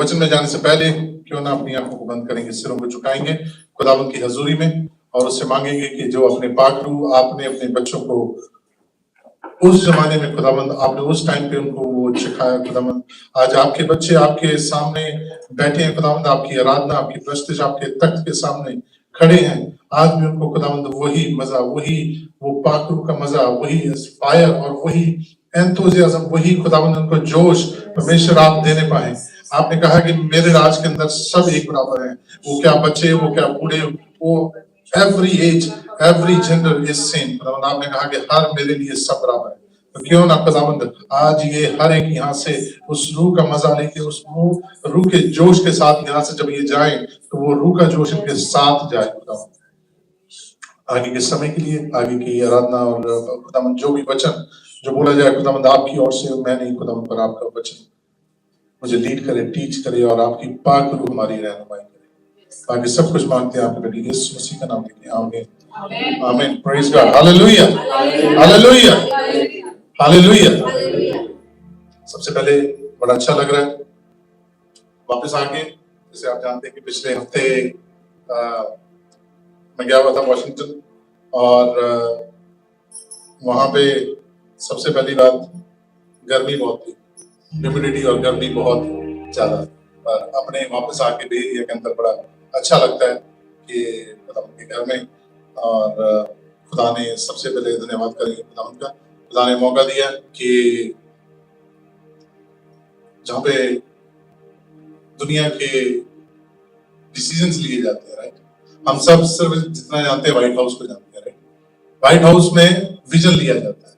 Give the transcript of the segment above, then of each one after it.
वचन में जाने से पहले क्यों ना अपनी आंखों को बंद करेंगे, सिरों को झुकाएंगे खुदावंद की हजूरी में और उससे मांगेंगे कि जो अपने पाक रूह आपने अपने बच्चों को उस जमाने में खुदावंद आपने उस टाइम पे उनको वो सिखाया खुदावंद, आज आपके बच्चे आपके सामने बैठे हैं खुदावंद, आपकी आराधना आपकी प्रस्तुति आपके तख्त के सामने खड़े हैं, आज भी उनको खुदावंद वही मजा, वही वो पाक रूह का मजा, वही फायर और वही एंथुसियाज्म, वही खुदावंद उनको जोश परमेश्वर आप देने पाए। आपने कहा कि मेरे राज के अंदर सब एक बराबर हैं, वो क्या बच्चे, वो क्या बूढ़े, वो every age every gender is same. खुदावंद आपने कहा कि हर मेरे लिए सब बराबर है, तो क्यों ना खुदावंद आज ये हर एक यहाँ से उस रूह का मजा लेके, उस रूह के जोश के साथ यहाँ से जब ये जाए तो वो रूह का जोश इनके साथ जाए। खुदावंद आगे के समय के लिए, आगे की आराधना और खुदावंद जो भी वचन जो बोला जाए खुदावंद आपकी ओर से, मैं नहीं खुदावंद पर आपका वचन मुझे लीड करे, टीच करे और आपकी पाक रूह हमारी रहनुमाई करे। आगे सब कुछ मांगते हैं आपके बेटे यीशु मसीह का नाम लेके, आमीन आमीन। Praise God, hallelujah hallelujah hallelujah. सबसे पहले बड़ा अच्छा लग रहा है वापस आके, जैसे आप जानते हैं कि पिछले हफ्ते मैं गया हुआ था वॉशिंगटन और वहां पे सबसे पहली बात गर्मी बहुत थी, ह्यूमिडिटी और गर्मी बहुत ज्यादा, पर अपने वापस आके भी एरिया के अंदर बड़ा अच्छा लगता है कि खुदावंद के घर में। और खुदा ने सबसे पहले धन्यवाद करेंगे खुदावंद का, खुदा ने मौका दिया कि जहाँ पे दुनिया के डिसीजंस लिए जाते हैं, राइट, हम सब सिर्फ जितना जानते हैं व्हाइट हाउस को जानते हैं, राइट, व्हाइट हाउस में विजन लिया जाता है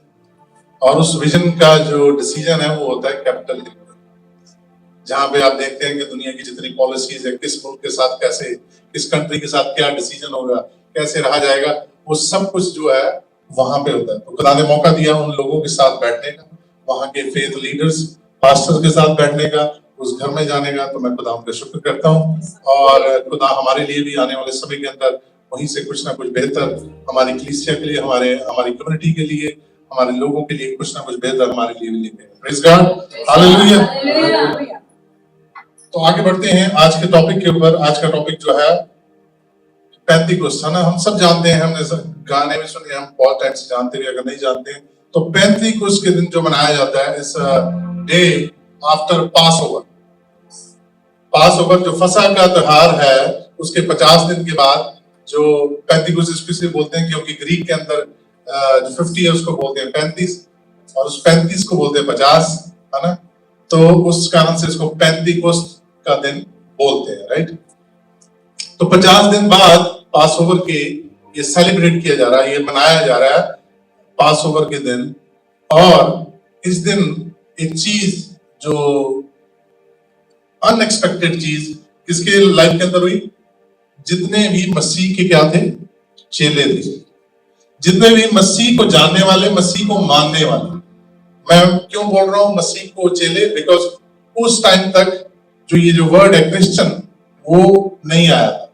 और उस विजन का जो डिसीजन है वो होता है कैपिटल हिल, जहां पे आप देखते हैं कि दुनिया की जितनी पॉलिसीज है, किस मुल्क के साथ कैसे, किस कंट्री के साथ क्या डिसीजन होगा, कैसे रहा जाएगा, वो सब कुछ जो है वहां पे होता है। तो खुदा ने मौका दिया उन लोगों के साथ बैठने का, वहां के फेथ लीडर्स पास्टर्स के साथ बैठने का, उस घर में जाने का, तो मैं खुदा उनका शुक्र करता हूँ। और खुदा हमारे लिए भी आने वाले समय के अंदर वहीं से कुछ ना कुछ बेहतर हमारी कलीसिया के लिए, हमारी कम्युनिटी के लिए, हमारे लोगों के लिए कुछ ना कुछ बेहतर हमारे लिए भी लेके, प्रेज गॉड, हालेलुया। तो आगे बढ़ते हैं आज के टॉपिक के ऊपर। आज का टॉपिक जो है पेंतिकुस्त है ना, हम सब जानते हैं, हमने गाने में सुने, हम बहुत टाइम से जानते हैं, अगर नहीं जानते हैं तो पेंतिकुस्त के दिन जो मनाया जाता है, इस डे आफ्टर पास ओवर जो फसह का त्योहार है, उसके 50 दिन के बाद जो पेंतिकुस्त इसलिए बोलते हैं क्योंकि ग्रीक के अंदर जो 50 है उसको बोलते हैं 35 और उस 35 को बोलते हैं 50, है ना, तो उस कारण से इसको पेंतिकुस्त का दिन बोलते हैं, राइट। तो 50 दिन बाद पास ओवर के ये सेलिब्रेट किया जा रहा है, ये मनाया जा रहा है पास ओवर के दिन। और इस दिन एक चीज जो अनएक्सपेक्टेड चीज किसके लाइफ के अंदर हुई, जितने भी मसीह के क्या थे, चेले थे, जितने भी मसीह को जानने वाले, मसीह को मानने वाले। मैं क्यों बोल रहा हूं मसीह को चेले, बिकॉज उस टाइम तक जो ये जो वर्ड है क्रिश्चियन वो नहीं आया था।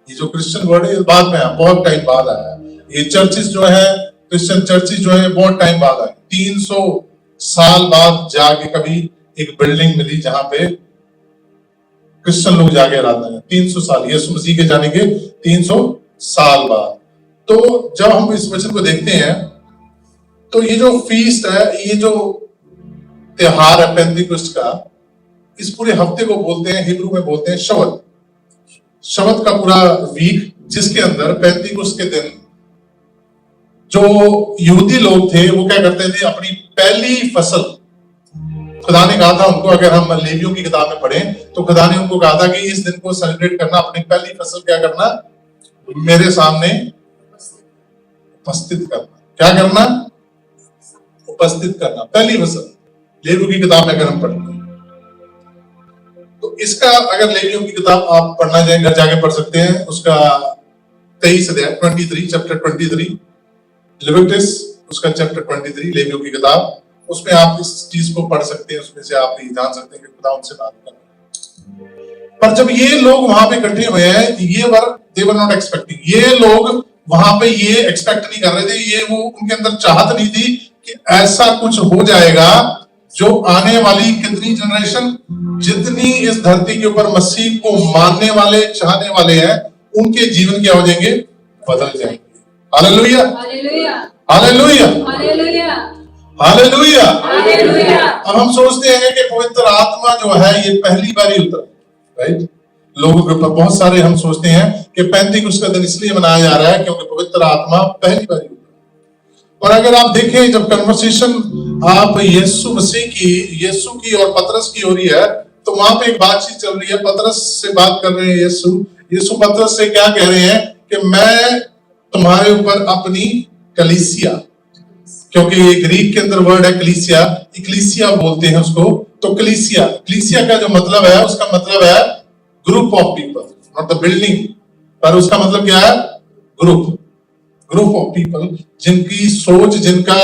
ये जो क्रिश्चियन वर्ड है बाद में आया, बहुत टाइम बाद आया। ये चर्चेस जो है, क्रिश्चियन चर्चेस जो है, बहुत टाइम बाद आए, 300 साल बाद जाके कभी एक बिल्डिंग मिली जहां पे क्रिश्चियन लोग जाके आराधना है। 300 साल, यीशु मसीह के जाने के 300 साल बाद। तो जब हम इस वचन को देखते हैं तो ये जो फीस्ट है, ये जो त्योहार है पेंतिकुस्त का, इस पूरे हफ्ते को बोलते हैं, हिब्रू में बोलते हैं शबत का पूरा वीक, जिसके अंदर पेंतिकुस्त के दिन जो यहूदी लोग थे वो क्या करते थे, अपनी पहली फसल, खुदा ने कहा था उनको, अगर हम लेवियों की किताब में पढ़ें तो खुदा ने उनको कहा था कि इस दिन को सेलिब्रेट करना, अपनी पहली फसल क्या करना, मेरे सामने उपस्थित करना। क्या करना, उपस्थित करना, पहली फसल। लेवियों की किताब में अगर हम पढ़ते हैं तो इसका, अगर लेवियों की किताब आप पढ़ना चाहें घर जाके पढ़ सकते हैं, उसका 23 अध्याय 23 चैप्टर 23 लेविटिकस, उसका चैप्टर 23 लेवियों की किताब, उसमें आप इस चीज को पढ़ सकते हैं, उसमें से आप ये जान सकते हैं कि खुदा उनसे बात कर रहा है। पर जब ये लोग वहां पे इकट्ठे हुए हैं, ये work they were not expecting, ये लोग वहां पे ये एक्सपेक्ट नहीं कर रहे थे, ये वो उनके अंदर चाहत नहीं थी कि ऐसा कुछ हो जाएगा जो आने वाली कितनी जनरेशन, जितनी इस धरती के ऊपर मसीह को मानने वाले, चाहने वाले हैं, उनके जीवन क्या हो जाएंगे, बदल जाएंगे। Hallelujah, hallelujah, hallelujah, hallelujah, hallelujah, hallelujah. अब हम सोचते हैं कि पवित्र आत्मा जो है ये पहली बार ही उतरा, राइट? लोगों के ऊपर बहुत सारे हम सोचते हैं कि पेंतीकोस्त का दिन इसलिए मनाया जा रहा है क्योंकि पवित्र आत्मा पहली बार ही उतरा। और अगर आप देखें जब कन्वर्सेशन आप यीशु मसीह की, यीशु की और पतरस की हो रही है, तो वहां पे एक बातचीत चल रही है। पतरस से बात कर रहे हैं यीशु पतरस से क्या कह रहे हैं कि मैं तुम्हारे ऊपर अपनी कलीसिया, क्योंकि ये ग्रीक के अंदर वर्ड है कलीसिया, इक्लीसिया बोलते हैं उसको। तो कलीसिया का जो मतलब है, उसका मतलब है group of people, not the building, पर उसका मतलब क्या है, ग्रुप ऑफ पीपल, जिनकी सोच, जिनका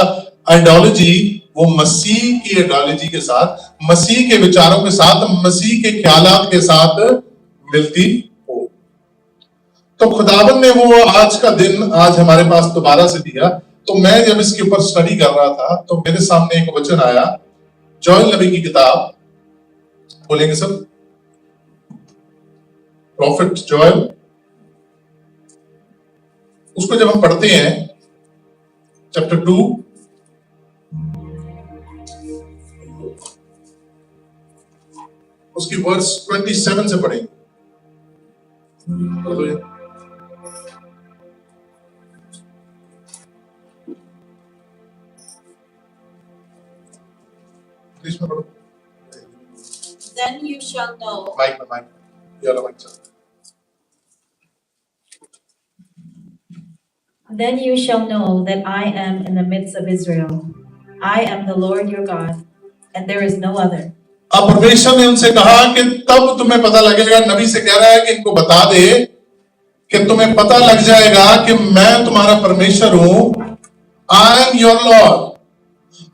आइडियोलॉजी वो मसीह की आइडियोलॉजी के साथ, मसीह के विचारों के साथ, मसीह के ख्यालात के साथ मिलती हो। तो खुदावन ने वो आज का दिन आज हमारे पास दोबारा से दिया। तो मैं जब इसके ऊपर स्टडी कर रहा था तो मेरे सामने एक वचन आया, जोएल नबी की किताब, बोलेंगे सब, प्रॉफिट जोएल। उसको जब हम पढ़ते हैं चैप्टर 2, उसकी वर्स 27 से पढ़ेंगे। प्लीज में पढ़ो। Then you shall know. Mic ये वाला माइक चल। Then you shall know that I am in the midst of Israel. I am the Lord your God, and there is no other. अब परमेश्वर ने उनसे कहा कि तब तुम्हें पता लगेगा, नबी से कह रहा है कि इनको बता दे कि तुम्हें पता लग जाएगा कि मैं तुम्हारा परमेश्वर हूं। I am your Lord,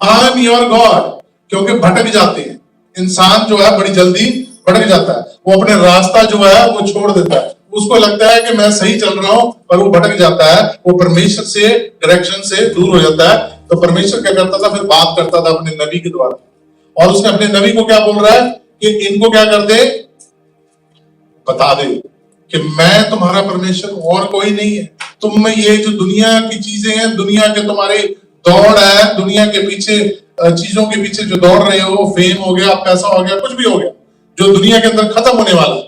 I am your God. क्योंकि भटक जाते हैं, इंसान जो है बड़ी जल्दी भटक जाता है, वो अपने रास्ता जो है वो छोड़ देता है। उसको लगता है कि मैं सही चल रहा हूं, पर वो भटक जाता है, वो परमेश्वर से, डायरेक्शन से दूर हो जाता है। तो परमेश्वर क्या करता था, फिर बात करता था अपने नबी के द्वारा, और उसने अपने नबी को क्या बोल रहा है कि इनको क्या कर दे, बता दे कि मैं तुम्हारा परमेश्वर और कोई नहीं है। तुम में ये जो दुनिया की चीजें हैं, दुनिया के तुम्हारे दौड़ है, दुनिया के पीछे, चीजों के पीछे जो दौड़ रहे हो, फेम हो गया, पैसा हो गया, कुछ भी हो गया, जो दुनिया के अंदर खत्म होने वाला है।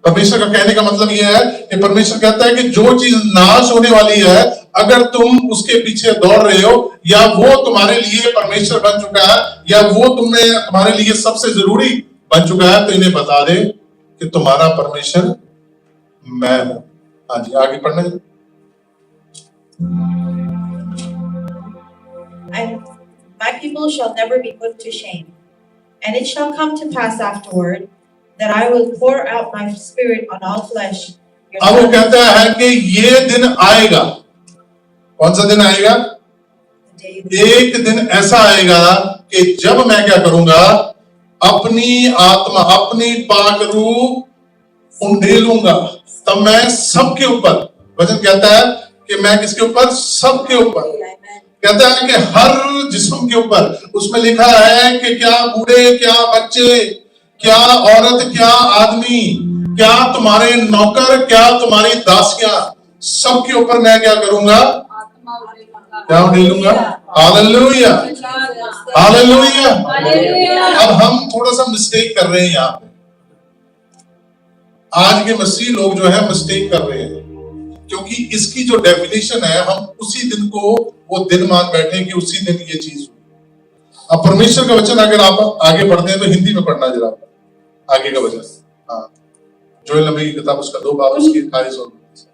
परमेश्वर का कहने का मतलब यह है कि परमेश्वर कहता है कि जो चीज नाश होने वाली है, अगर तुम उसके पीछे दौड़ रहे हो, या वो तुम्हारे लिए परमेश्वर बन चुका है, या वो तुम्हारे लिए सबसे जरूरी बन चुका है, तो इन्हें बता दे कि तुम्हारा परमेश्वर मैं हूं। हाँ जी, आगे पढ़ने। And my people shall never be put to shame. And it shall come to pass afterward that I will pour out my spirit on all flesh. अब वो कहता है कि ये दिन आएगा। कौन सा दिन आएगा? एक दिन ऐसा आएगा कि जब मैं क्या करूंगा, अपनी आत्मा, अपनी पाक रूह उंडेलूंगा, तब मैं सबके ऊपर, वचन कहता है कि मैं किसके ऊपर, सबके ऊपर, कहता है कि हर जिस्म के ऊपर। उसमें लिखा है कि क्या बूढ़े, क्या बच्चे, क्या औरत, क्या आदमी, क्या तुम्हारे नौकर, क्या तुम्हारी दासियां, सबके ऊपर मैं क्या करूंगा, क्या उंडेलूंगा। Hallelujah, hallelujah. अब हम थोड़ा सा मिस्टेक कर रहे हैं यहाँ पे। आज के मसीह लोग जो है मिस्टेक कर रहे हैं, क्योंकि इसकी जो डेफिनेशन है, हम उसी दिन को वो दिन मान बैठे कि उसी दिन ये चीज हुई। अब परमेश्वर का वचन अगर आप आगे पढ़ते हैं तो हिंदी में पढ़ना जरा आगे का वचन। हाँ, जोएल नबी की किताब, उसका 2 बाब, उसकी 28 और 29।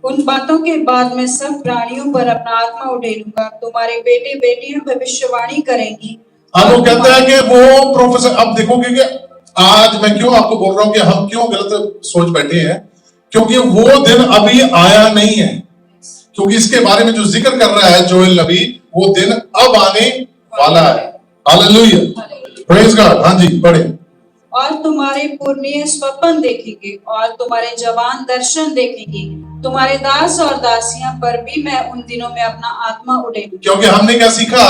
उन बातों के बाद मैं सब प्राणियों पर अपना आत्मा उड़ेलूंगा, तुम्हारे बेटे बेटियां भविष्यवाणी करेंगी। अब वो कहता है कि वो प्रोफेसर, अब देखोगे कि आज मैं क्यों आपको बोल रहा हूं कि हम क्यों गलत सोच बैठे हैं, क्योंकि वो दिन अभी आया नहीं है। क्योंकि इसके बारे में जो जिक्र कर रहा है जोएल नबी, वो दिन अब आने वाला है। Hallelujah, praise God. हाँ जी, पढ़े। और तुम्हारे पुरनिये स्वप्न देखेंगे और तुम्हारे जवान दर्शन देखेंगे, तुम्हारे दास और दासियां पर भी मैं उन दिनों में अपना आत्मा उड़ेलूंगा। क्योंकि हमने क्या सीखा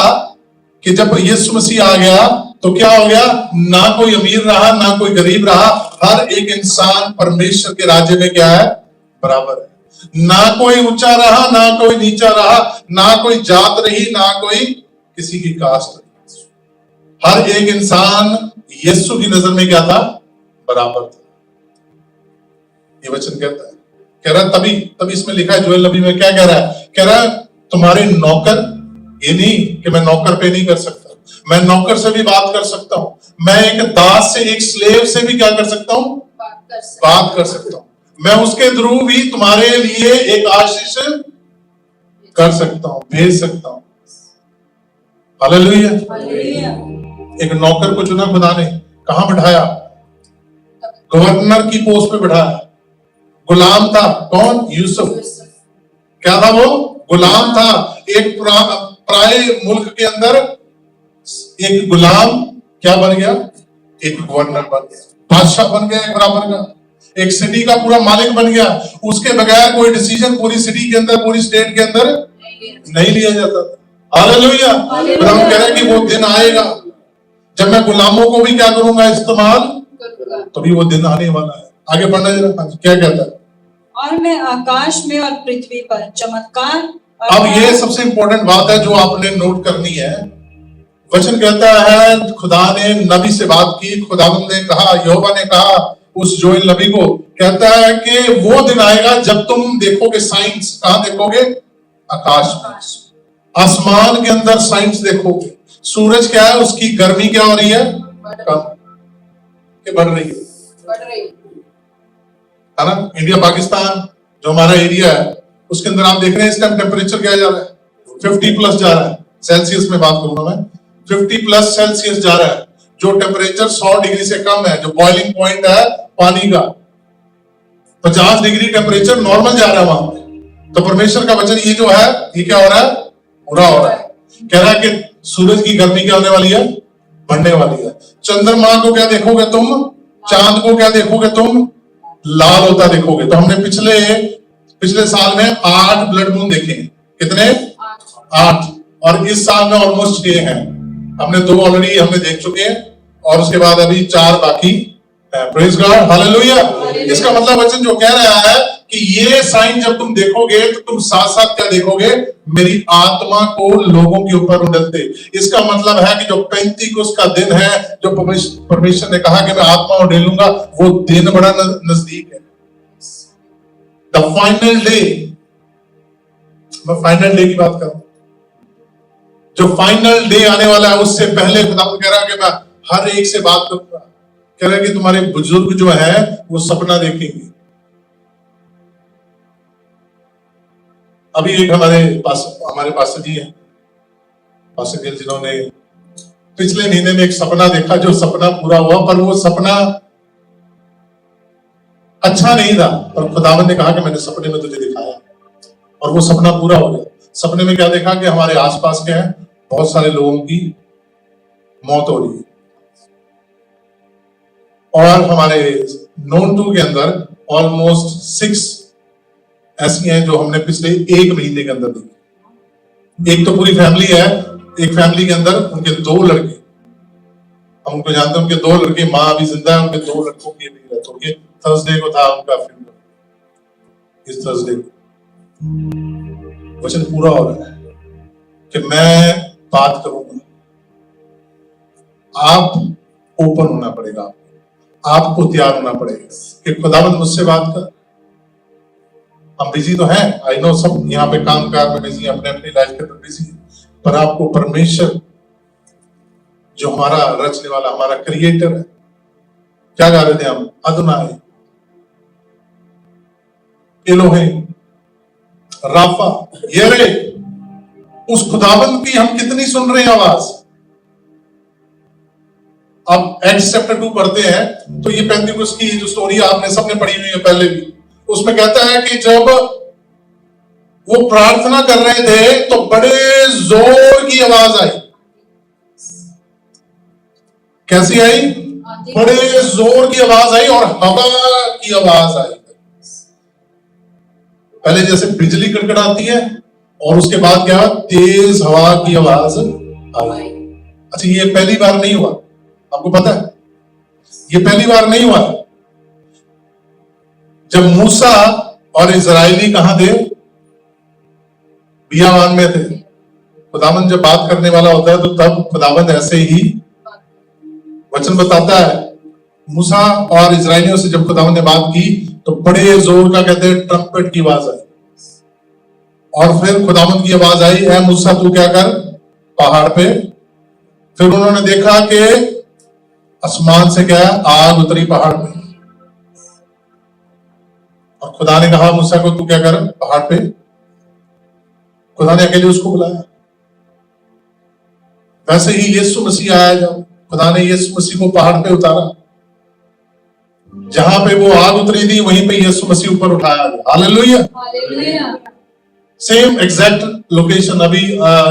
कि जब यीशु मसीह आ गया तो क्या हो गया, ना कोई अमीर रहा ना कोई गरीब रहा, हर एक इंसान परमेश्वर के राज्य में क्या है, बराबर है। ना कोई ऊंचा रहा ना कोई नीचा रहा, ना कोई जात रही ना कोई किसी की कास्ट रही, हर एक इंसान यीशु की नजर में क्या था, बराबर था। ये वचन कहता है, कह रहा तभी तभी इसमें लिखा है, जोएल नबी में क्या कह रहा है, कह रहा है तुम्हारे नौकर, ये नहीं कि मैं नौकर पे नहीं कर सकता, मैं नौकर से भी बात कर सकता हूं, मैं एक दास से एक स्लेव से भी क्या कर सकता हूं, बात कर सकता हूं, मैं उसके थ्रू भी तुम्हारे लिए एक आशीष कर सकता हूं, भेज सकता हूं। हालेलुया। एक नौकर को चुना खुदा ने, कहां बिठाया, गवर्नर की पोस्ट पे बिठाया। गुलाम था कौन, यूसुफ। क्या था वो, गुलाम था। एक पराए मुल्क के अंदर एक गुलाम क्या बन गया, एक गवर्नर बन गया, बादशाह बन गया एक बराबर का, एक सिटी का पूरा मालिक बन गया। उसके बगैर कोई डिसीजन पूरी सिटी के अंदर, पूरी स्टेट के अंदर नहीं लिया जाता था। हालेलुया। हम कह रहे हैं कि वो दिन आएगा जब मैं गुलामों को भी क्या करूंगा, इस्तेमाल, तभी वो दिन आने वाला है। आगे बढ़ना जरा, क्या कहता है, और मैं आकाश में और पृथ्वी पर चमत्कार। अब ये सबसे इंपॉर्टेंट बात है जो आपने नोट करनी है। वचन कहता है खुदा ने नबी से बात की, खुदावंद ने कहा, यहोवा ने कहा उस जोएल नबी को, कहता है कि वो दिन आएगा जब तुम देखोगे साइंस। कहां देखोगे, आकाश में, आसमान के अंदर साइंस देखोगे। सूरज क्या है, उसकी गर्मी क्या हो रही है, कम के बढ़ रही है ना। इंडिया पाकिस्तान जो हमारा एरिया है उसके अंदर आप देख रहे हैं इस टाइम टेम्परेचर क्या जा रहा है, 50 प्लस जा रहा है। सेल्सियस में बात करूंगा मैं, 50 प्लस सेल्सियस जा रहा है, जो टेम्परेचर 100 डिग्री से कम है, जो बॉइलिंग पॉइंट है पानी का, 50 डिग्री टेम्परेचर नॉर्मल जा रहा है वहां पे। तो परमेश्वर का वचन ये जो है, ये क्या हो रहा है, पूरा हो रहा है। कह रहा है कि सूरज की गर्मी क्या होने वाली है, बढ़ने वाली है। चंद्रमा को क्या देखोगे तुम, चांद को क्या देखोगे तुम, लाल होता देखोगे। तो हमने पिछले साल में 8 ब्लड मून देखे हैं। कितने, 8। और इस साल में ऑलमोस्ट 6 हैं। हमने 2 ऑलरेडी हमने देख चुके हैं और उसके बाद अभी 4 बाकी है। Praise God, hallelujah. इसका मतलब वचन जो कह रहा है कि ये साइन जब तुम देखोगे तो तुम साथ साथ क्या देखोगे, मेरी आत्मा को लोगों के ऊपर उड़लते। इसका मतलब है कि जो पेंतीकोस्त का दिन है, जो परमेश्वर ने कहा कि मैं आत्मा उड़ेलूंगा, वो दिन बड़ा नजदीक है। द फाइनल डे, मैं फाइनल डे की बात कर रहा हूं, जो फाइनल डे आने वाला है उससे पहले खुदा कह रहा है कि मैं हर एक से बात करूंगा। कह रहा है कि तुम्हारे बुजुर्ग जो है वो सपना देखेंगे। अभी एक हमारे पास्टर जी हैं, पास्टर गिल, जिन्होंने पिछले महीने में एक सपना देखा, जो सपना पूरा हुआ, पर वो सपना अच्छा नहीं था। और खुदावन ने कहा कि मैंने सपने में तुझे दिखाया, और वो सपना पूरा हो गया। सपने में क्या देखा कि हमारे आसपास क्या है, बहुत सारे लोगों की मौत हो रही है, और हमारे नोन टू के अंदर ऑलमोस्ट 6 ऐसी हैं जो हमने पिछले 1 महीने के अंदर देखी। एक तो पूरी फैमिली है, एक फैमिली के अंदर उनके 2 लड़के, हम उनको जानते हैं, उनके 2 लड़के, माँ अभी जिंदा है, उनके 2 लड़कों की अभी डेथ हो गई। थर्सडे को था उनका फ्यूनरल, इस थर्सडे को। वचन पूरा हो रहा है कि मैं बात करूंगा, आप ओपन होना पड़ेगा, आपको तैयार होना पड़ेगा कि खुदावंद मुझसे बात कर। हम बिजी तो हैं, आई नो, सब यहाँ पे काम काज में बिजी, अपने अपनी लाइफ के अंदर बिजी, पर आपको परमेश्वर जो हमारा रचने वाला, हमारा क्रिएटर है, क्या गा रहे थे हम, अदोनाई, एलोहिम, राफा, येरे, उस खुदावंद की हम कितनी सुन रहे हैं आवाज। अब एक्ट्स चैप्टर 2 पढ़ते हैं तो ये पेंतिकोस्त की जो स्टोरी आपने सबने पढ़ी हुई है पहले भी, उसमें कहता है कि जब वो प्रार्थना कर रहे थे तो बड़े जोर की आवाज आई। कैसी आई, बड़े जोर की आवाज आई और हवा की आवाज आई। पहले जैसे बिजली कड़कड़ाती है और उसके बाद क्या, तेज हवा की आवाज आई। अच्छा, ये पहली बार नहीं हुआ, आपको पता है, ये पहली बार नहीं हुआ। जब मूसा और इजरायली कहां थे? बियावान में थे। खुदावंद जब बात करने वाला होता है तो तब खुदावंद ऐसे ही वचन बताता है। मूसा और इजरायलियों से जब खुदावंद ने बात की तो बड़े जोर का, कहते हैं, ट्रम्पेट की आवाज आई, और फिर खुदावंद की आवाज आई, ऐ मूसा तू क्या कर, पहाड़ पे। फिर उन्होंने देखा कि आसमान से क्या आग उतरी पहाड़ पे, और खुदा ने कहा मूसा को तू क्या कर पहाड़ पे। खुदा ने अकेले उसको बुलाया। वैसे ही यीशु मसीह आया, जब खुदा ने यीशु मसीह को पहाड़ पे उतारा, जहां पे वो आग उतरी थी वहीं पे यीशु मसीह ऊपर उठाया गया। हालेलुया। Same exact location. अभी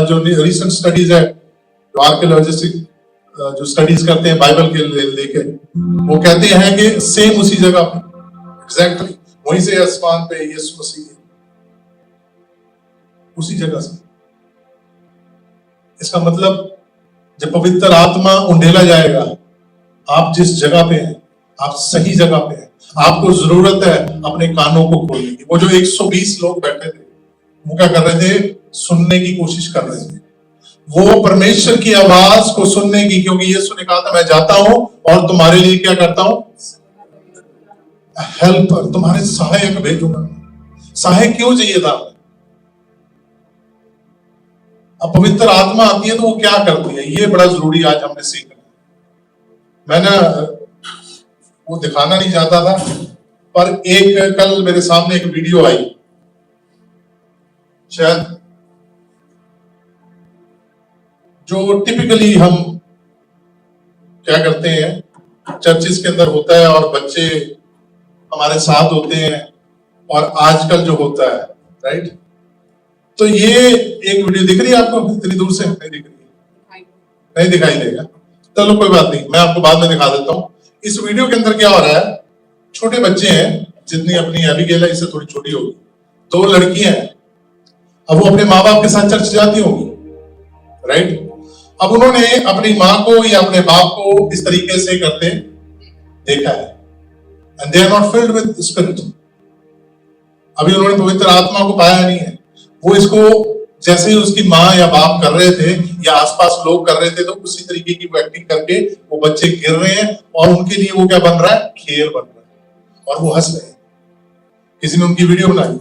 जो रिसेंट स्टडीज है, जो आर्कियोलॉजिस्टिक जो स्टडीज करते हैं बाइबल के लेके, वो कहते हैं कि सेम उसी जगह पे एग्जैक्टली वहीं से आसमान पे यीशु मसीह उसी जगह से। इसका मतलब जब पवित्र आत्मा उंडेला जाएगा, आप जिस जगह पे हैं, आप सही जगह पे हैं। आपको जरूरत है अपने कानों को खोलने की। वो जो 120 लोग बैठे थे, वो क्या कर रहे थे? सुनने की कोशिश कर रहे थे, वो परमेश्वर की आवाज को सुनने की, क्योंकि यीशु ने कहा था मैं जाता हूं और तुम्हारे लिए क्या करता हूं? हेल्पर, तुम्हारे सहायक भेजूंगा। सहायक क्यों चाहिए था? अब पवित्र आत्मा आती है तो वो क्या करती है, ये बड़ा जरूरी आज हमने सीखना। मैंने वो दिखाना नहीं चाहता था, पर कल मेरे सामने एक वीडियो आई, शायद जो टिपिकली हम क्या करते हैं चर्चिस के अंदर होता है, और बच्चे हमारे साथ होते हैं, और आजकल जो होता है, राइट। तो ये एक वीडियो दिख रही है आपको? इतनी दूर से नहीं दिख रही है, नहीं दिखाई देगा, चलो कोई बात नहीं, मैं आपको बाद में दिखा देता हूं। इस वीडियो के अंदर क्या हो रहा है? छोटे बच्चे हैं, जितनी अपनी एबिगेल है इससे थोड़ी छोटी होगी, 2 लड़कियां हैं। अब वो अपने माँ बाप के साथ चर्च जाती होंगी, राइट। अब उन्होंने अपनी माँ को या अपने बाप को इस तरीके से करते देखा है, and they are not filled with spirit. अभी उन्होंने पवित्र आत्मा को पाया नहीं है। वो इसको जैसे ही उसकी माँ या बाप कर रहे थे या आसपास लोग कर रहे थे, तो उसी तरीके की वो एक्टिंग करके वो बच्चे गिर रहे हैं, और उनके लिए वो क्या बन रहा है? खेल बन रहा है, और वो हंस रहे हैं। किसी ने उनकी वीडियो बनाई।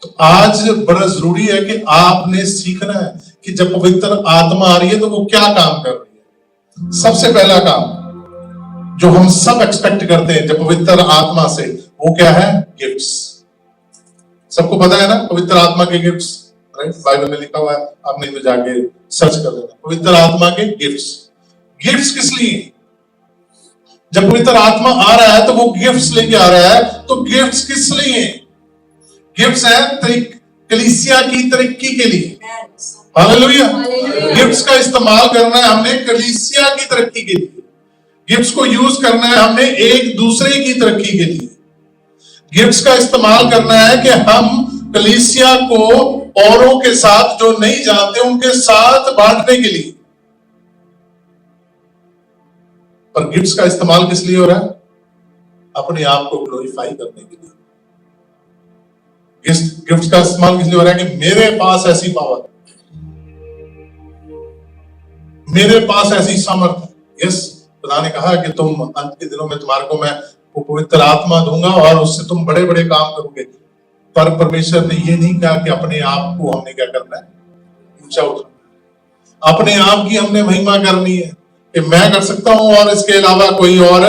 तो आज बड़ा जरूरी है कि आपने सीखना है कि जब पवित्र आत्मा आ रही है तो वो क्या काम कर रही है। सबसे पहला काम जो हम सब एक्सपेक्ट करते हैं जब पवित्र आत्मा से, वो क्या है? गिफ्ट्स। सबको पता है ना पवित्र आत्मा के गिफ्ट्स, राइट। बाइबल में लिखा हुआ है, आप नहीं तो जाके सर्च कर लेना, पवित्र आत्मा के गिफ्ट्स। गिफ्ट्स किस लिए? जब पवित्र आत्मा आ रहा है तो वो गिफ्ट्स लेके आ रहा है, तो गिफ्ट्स किस लिए? गिफ्ट्स है कलीसिया की तरक्की के लिए। हालेलुया। गिफ्ट्स का इस्तेमाल करना है हमने कलीसिया की तरक्की के लिए। गिफ्ट्स को यूज करना है हमने एक दूसरे की तरक्की के लिए। गिफ्ट्स का इस्तेमाल करना है कि हम कलीसिया को औरों के साथ जो नहीं जानते उनके साथ बांटने के लिए। पर गिफ्ट्स का इस्तेमाल किस लिए हो रहा है? अपने आप को ग्लोरीफाई करने के लिए। गिफ्ट्स का इस्तेमाल किस लिए हो रहा है? कि मेरे पास ऐसी पावर, मेरे पास ऐसी सामर्थ है। यस, खुदा ने कहा कि तुम अंत के दिनों में तुम्हारे को मैं वो पवित्र आत्मा दूंगा और उससे तुम बड़े बड़े काम करोगे। पर परमेश्वर ने ये नहीं कहा कि अपने आप को हमने क्या करना है? ऊंचा उठाना। अपने आप की हमने महिमा करनी है कि मैं कर सकता हूं और इसके अलावा कोई और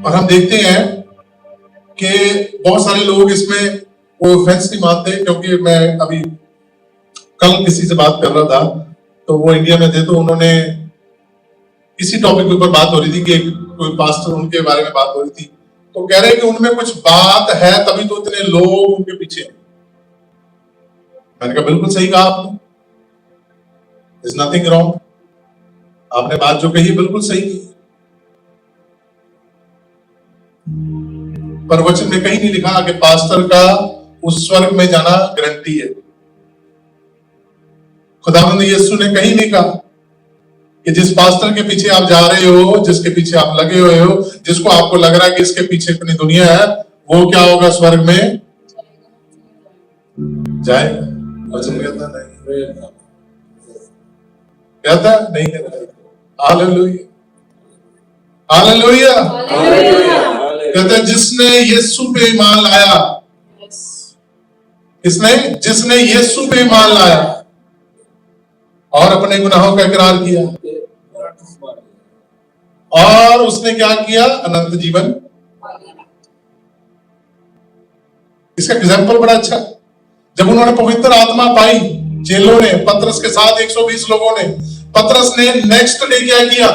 हम देखते हैं कि बहुत सारे लोग इसमें वो ऑफेंस नहीं मानते, क्योंकि मैं अभी कल किसी से बात कर रहा था, तो वो इंडिया में थे, तो उन्होंने इसी टॉपिक के ऊपर बात हो रही थी कि कोई पास्टर उनके बारे में बात हो रही थी, तो कह रहे हैं कि उनमें कुछ बात है तभी तो इतने लोग उनके पीछे हैं। मैंने कहा बिल्कुल सही कहा आपने, इज नथिंग रॉन्ग, आपने बात जो कही बिल्कुल सही की। पर वचन में कहीं नहीं लिखा कि पास्टर का उस स्वर्ग में जाना गारंटी है। खुदावंद यीशु ने कहीं नहीं कहा कि जिस पास्टर के पीछे आप जा रहे हो, जिसके पीछे आप लगे हुए हो, जिसको आपको लग रहा है कि इसके पीछे इतनी दुनिया है, वो क्या होगा, स्वर्ग में जाएगा। वचन कहता नहीं, कहता नहीं कहता। Hallelujah, hallelujah. कहता है जिसने यीशु पे ईमान लाया, किसने? जिसने यीशु पे ईमान लाया और अपने गुनाहों का इकरार किया और उसने क्या किया, अनंत जीवन। इसका एग्जाम्पल बड़ा अच्छा। जब उन्होंने पवित्र आत्मा पाई, चेलों ने, पतरस के साथ 120 लोगों ने, पतरस ने नेक्स्ट डे क्या किया?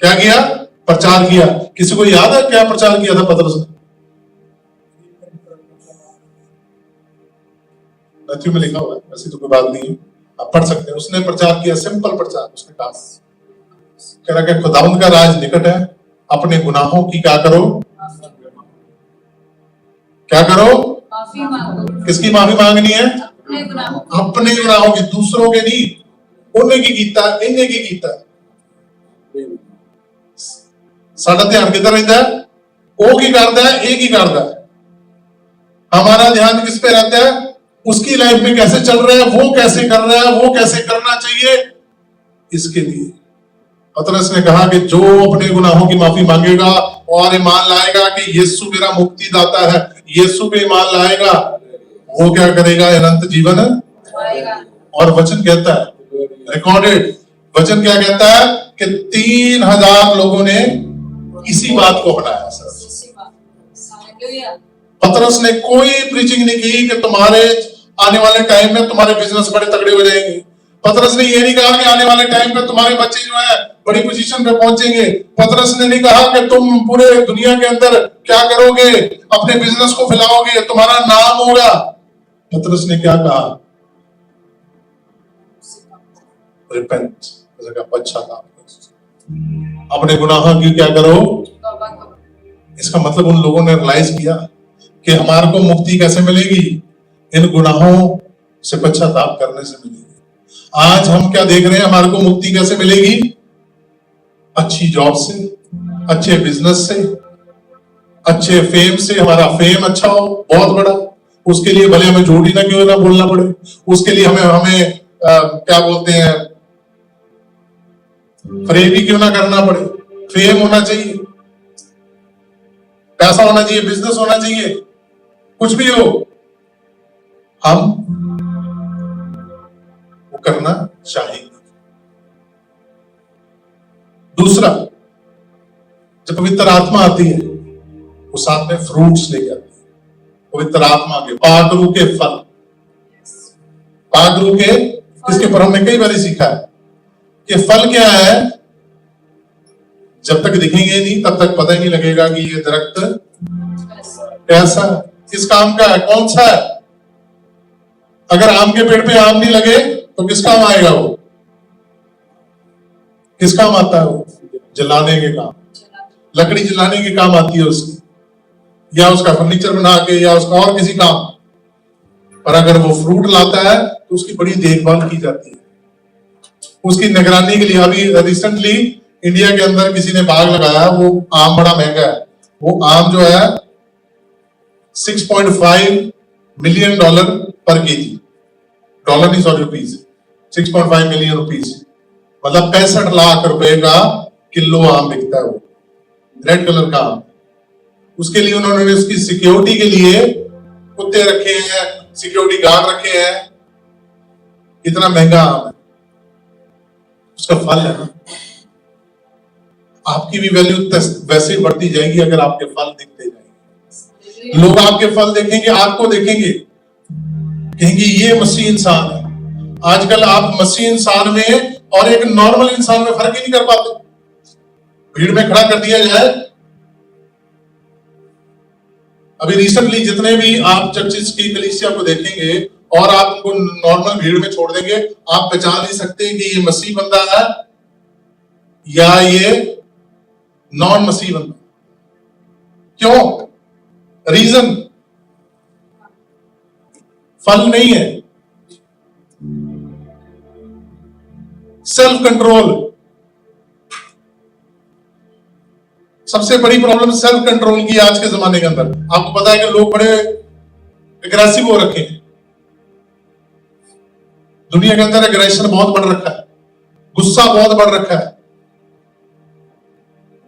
क्या किया? प्रचार किया। किसी को याद है क्या प्रचार किया था पतरस ने? मैथ्यू में लिखा हुआ है, वैसे तो कोई बात नहीं है, आप पढ़ सकते हैं। उसने प्रचार किया, सिंपल प्रचार। उसने कहा, कह रहा कि खुदावंद का राज निकट है, अपने गुनाहों की क्या करो? क्या करो? माफी मांगो। किसकी माफी मांगनी है? अपने गुनाहों। अपने गुनाहों की, दूसरों के नहीं। उन्हें की कीता, इन्हें की कीता। साडा ध्यान किधर रहता है? वो की करता है, एक ही करता है। हमारा ध्यान किस पे रहता है? उसकी लाइफ में कैसे चल रहा है, वो कैसे कर रहा है, वो कैसे करना चाहिए। इसके लिए पतरस ने कहा कि जो अपने गुनाहों की माफी मांगेगा और ईमान लाएगा कि यीशु मेरा मुक्तिदाता है, यीशु पे ईमान लाएगा, वो क्या करेगा? अनंत जीवन आएगा। और वचन कहता है, रिकॉर्डेड वचन क्या कहता है कि 3000 लोगों ने इसी बात को अपनाया। हालेलुया। पतरस ने कोई प्रीचिंग नहीं की कि तुम्हारे आने वाले टाइम में तुम्हारे बिजनेस बड़े तगड़े हो जाएंगे। पतरस ने ये नहीं कहा कि आने वाले टाइम पे तुम्हारे बच्चे जो है बड़ी पोजीशन पे पहुंचेंगे। पतरस ने नहीं कहा कि तुम पूरे दुनिया के अंदर क्या करोगे, अपने बिजनेस को फैलाओगे, तुम्हारा नाम होगा। पतरस ने क्या कहा? रिपेंट, पश्चाताप, अपने गुनाहों की क्या करो? तौबा करो। इसका मतलब उन लोगों ने रियलाइज किया कि हमारे को मुक्ति कैसे मिलेगी? इन गुनाहों से पश्चाताप करने से मिलेगी। आज हम क्या देख रहे हैं, हमारे को मुक्ति कैसे मिलेगी? अच्छी जॉब से, अच्छे बिजनेस से, अच्छे फेम से। हमारा फेम अच्छा हो, बहुत बड़ा, उसके लिए भले हमें झूठ ही ना क्यों ना बोलना पड़े, उसके लिए हमें क्या बोलते हैं, फ्रेम ही क्यों ना करना पड़े। फेम होना चाहिए, पैसा होना चाहिए, बिजनेस होना चाहिए, कुछ भी हो, हम वो करना चाहिए। दूसरा, जब पवित्र आत्मा आती है, वो साथ में फ्रूट्स लेके आती है। पवित्र आत्मा के पागरू के फल, पागरू के, इसके पर हमने कई बार सीखा है कि फल क्या है। जब तक दिखेंगे नहीं तब तक पता ही नहीं लगेगा कि ये दरख्त कैसा, किस काम का है, कौन सा है। अगर आम के पेड़ पे आम नहीं लगे तो किस काम आएगा वो? किस काम आता है वो? जलाने के काम, लकड़ी जलाने के काम आती है उसकी, या उसका फर्नीचर बना के, या उसका और किसी काम। पर अगर वो फ्रूट लाता है तो उसकी बड़ी देखभाल की जाती है, उसकी निगरानी के लिए। अभी रिसेंटली इंडिया के अंदर किसी ने बाग लगाया, वो आम बड़ा महंगा है। वो आम जो है $6.5 मिलियन पर केजी, डॉलर नहीं, सॉरी, रुपीज, 6.5 मिलियन रुपीज, मतलब 65 लाख रुपए का किलो आम बिकता है। वो रेड कलर का आम। उसके लिए उन्होंने उसकी सिक्योरिटी के लिए कुत्ते रखे हैं, सिक्योरिटी गार्ड रखे हैं। इतना महंगा आम है, उसका फल है ना। आपकी भी वैल्यू वैसे ही बढ़ती जाएगी अगर आपके फल दिखते जाएंगे। लोग आपके फल देखेंगे, आपको देखेंगे, कहेंगे ये मसीह इंसान है। आजकल आप मसीह इंसान में और एक नॉर्मल इंसान में फर्क ही नहीं कर पाते। भीड़ में खड़ा कर दिया जाए। अभी रिसेंटली जितने भी आप चर्चिस की कलीसिया को देखेंगे और आप उनको नॉर्मल भीड़ में छोड़ देंगे, आप पहचान नहीं सकते कि ये मसीह बंदा है या ये नॉन मसीह बंदा। क्यों? रीजन फल नहीं है, सेल्फ कंट्रोल। सबसे बड़ी प्रॉब्लम सेल्फ कंट्रोल की आज के जमाने के अंदर। आपको पता है कि लोग बड़े एग्रेसिव हो रखे हैं, दुनिया के अंदर एग्रेशन बहुत बढ़ रखा है, गुस्सा बहुत बढ़ रखा है।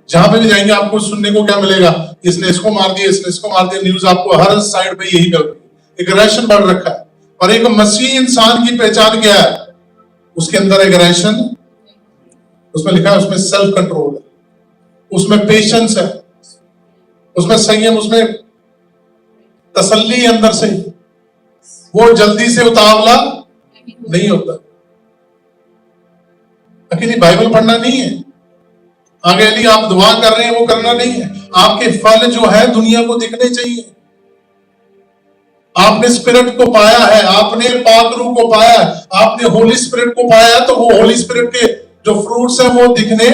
जहां पे भी जाएंगे आपको सुनने को क्या मिलेगा? इसने इसको मार दिया, इसने इसको मार दिया। न्यूज आपको हर साइड पे यही मिल रही है। एग्रेशन बढ़ रखा है। और एक मसीह इंसान की पहचान क्या है? उसके अंदर एग्रेशन, उसमें लिखा है उसमें सेल्फ कंट्रोल है, उसमें पेशेंस है, उसमें संयम, उसमें तसल्ली है अंदर से। वो जल्दी से उतावला नहीं होता। अकेली बाइबल पढ़ना नहीं है, आगे यदि आप दुआ कर रहे हैं वो करना नहीं है। आपके फल जो है दुनिया को दिखने चाहिए। आपने स्पिरिट को पाया है, आपने पाक रूह को पाया है, आपने होली स्पिरिट को पाया है, तो वो होली स्पिरिट के जो फ्रूट्स हैं वो दिखने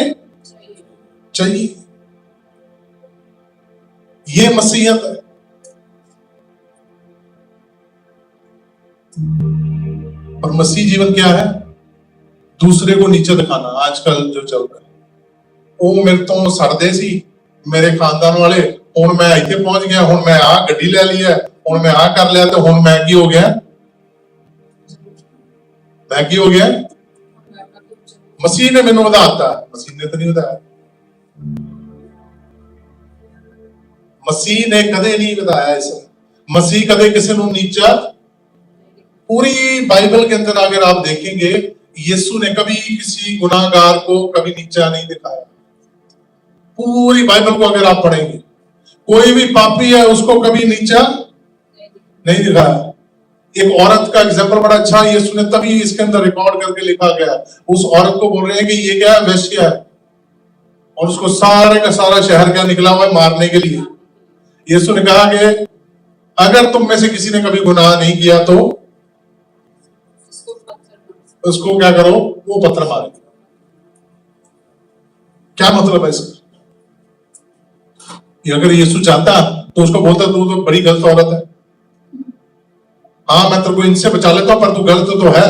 चाहिए। ये मसीहत है। और मसीह जीवन क्या है? दूसरे को नीचे दिखाना। आजकल जो चल रहा है, ਉਹ ਮੇਰੇ ਤੋਂ ਸੜਦੇ ਸੀ ਮੇਰੇ ਖਾਨਦਾਨ ਵਾਲੇ, ਹੁਣ ਮੈਂ ਇੱਥੇ ਪਹੁੰਚ ਗਿਆ, ਹੁਣ ਮੈਂ ਆਹ ਗੱਡੀ ਲੈ ਲਈ ਹੈ, ਹੁਣ ਮੈਂ ਆਹ ਕਰ ਲਿਆ, ਤੇ ਹੁਣ ਮੈਂ ਕੀ ਹੋ ਗਿਆ? ਮੈਂ ਕੀ ਹੋ ਗਿਆ? ਮਸੀਹ ਨੇ ਮੈਨੂੰ ਵਧਾਤਾ। ਮਸੀਹ ਨੇ ਤਾਂ ਨਹੀਂ ਵਧਾਇਆ। ਮਸੀਹ ਨੇ ਕਦੇ ਨਹੀਂ ਵਧਾਇਆ ਇਸ। मसीह कदे किसी को नीचा। पूरी बाइबल के अंदर अगर आप देखेंगे, यीशु ने कभी किसी गुनाहगार को कभी नीचा नहीं दिखाया। पूरी बाइबल को अगर आप पढ़ेंगे, कोई भी पापी है उसको कभी नीचा नहीं दिखाया। एक औरत का एग्जाम्पल बड़ा अच्छा है, यीशु ने तभी इसके अंदर रिकॉर्ड करके लिखा गया। उस औरत को बोल रहे हैं कि ये क्या है? वेश्या है, और उसको सारे का सारा शहर क्या निकला हुआ है मारने के लिए। यीशु ने कहा कि अगर तुम में से किसी ने कभी गुनाह नहीं किया तो उसको क्या करो? वो पत्थर मारे। क्या मतलब है इसका? अगर यीशु चाहता तो उसको बोलता तू तो बड़ी गलत औरत है, हाँ मैं तेरे को इनसे बचा लेता हूं, पर तू गलत तो है।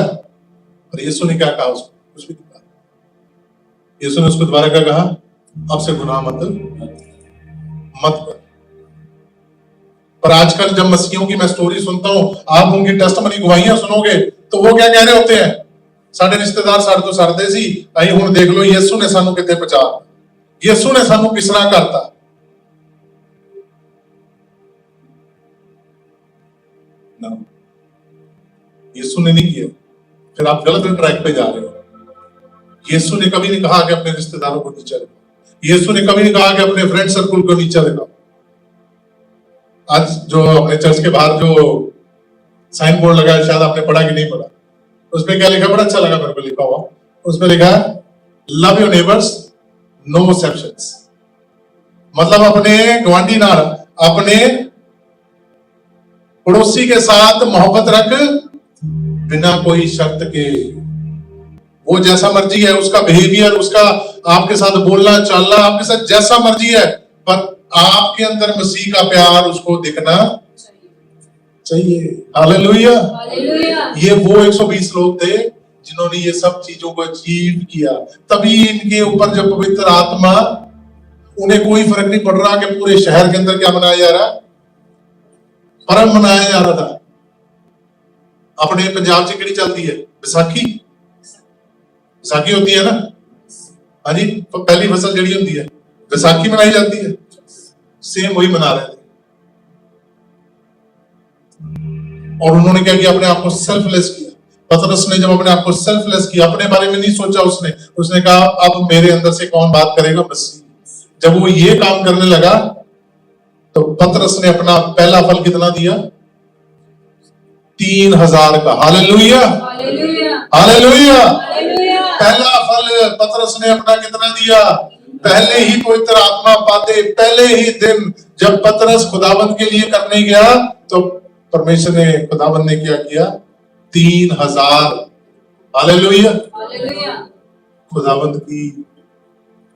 और यीशु ने क्या कहा उसको? कुछ भी नहीं कहा। यीशु ने उसको दोबारा क्या कहा? अब से गुनाह मत कर। पर आजकल जब मसीहियों की मैं स्टोरी सुनता हूं, आप उनकी टेस्टमनी गवाहियां सुनोगे, तो वो क्या कह रहे होते हैं? साडे रिश्तेदार साडे तो सड़दे सी, अहीं हुण देख लो यीशु ने सानू किते बचा, यीशु ने सानू किस तरह करता। ना, यीशु ने नहीं किया। फिर आप गलत ट्रैक पे जा रहे हो। यीशु ने कभी नहीं कहा कि अपने रिश्तेदारों को नीचा दिखाओ। यीशु ने कभी नहीं कहा कि अपने फ्रेंड सर्कल को नीचा दिखाओ। आज जो अपने चर्च के बाहर जो साइन बोर्ड लगा है, शायद आपने पढ़ा कि नहीं पढ़ा, उसमें क्या लिखा? बड़ा अच्छा लगा मेरे को लिखा हुआ। उसमें लिखा है love your neighbours, no exceptions. मतलब अपने गवांडी नाल, अपने पड़ोसी के साथ मोहब्बत रख बिना कोई शर्त के। वो जैसा मर्जी है, उसका बिहेवियर, उसका आपके साथ बोलना चलना आपके साथ जैसा मर्जी है, पर आपके अंदर मसीह का प्यार उसको दिखना चाहिए। हालेलुया। ये वो 120 लोग थे जिन्होंने ये सब चीजों को अचीव किया। तभी इनके ऊपर जब पवित्र आत्मा, उन्हें कोई फर्क नहीं पड़ रहा कि पूरे शहर के अंदर क्या मनाया जा रहा, परम मनाया जा रहा था। अपने पंजाब से केड़ी चलती है? बैसाखी। बैसाखी होती है ना, हाँ जी, पहली फसल जड़ी होती है बैसाखी मनाई जाती है। सेम वही मना रहे थे। और उन्होंने क्या किया? अपने आप को सेल्फलेस किया। पतरस ने जब अपने आप को सेल्फलेस किया, अपने बारे में नहीं सोचा, उसने कहा अब मेरे अंदर से कौन बात करेगा? मसीह। जब वो ये काम करने लगा तो पतरस ने अपना पहला फल कितना दिया? 3000 का। Hallelujah, hallelujah. पहला फल पतरस ने अपना कितना दिया? पहले ही पवित्र आत्मा पाते पहले ही दिन जब पतरस खुदाबंद के लिए करने गया, तो परमेश्वर ने, खुदाबंद ने क्या किया? 3000। हालेलुया। खुदाबंद की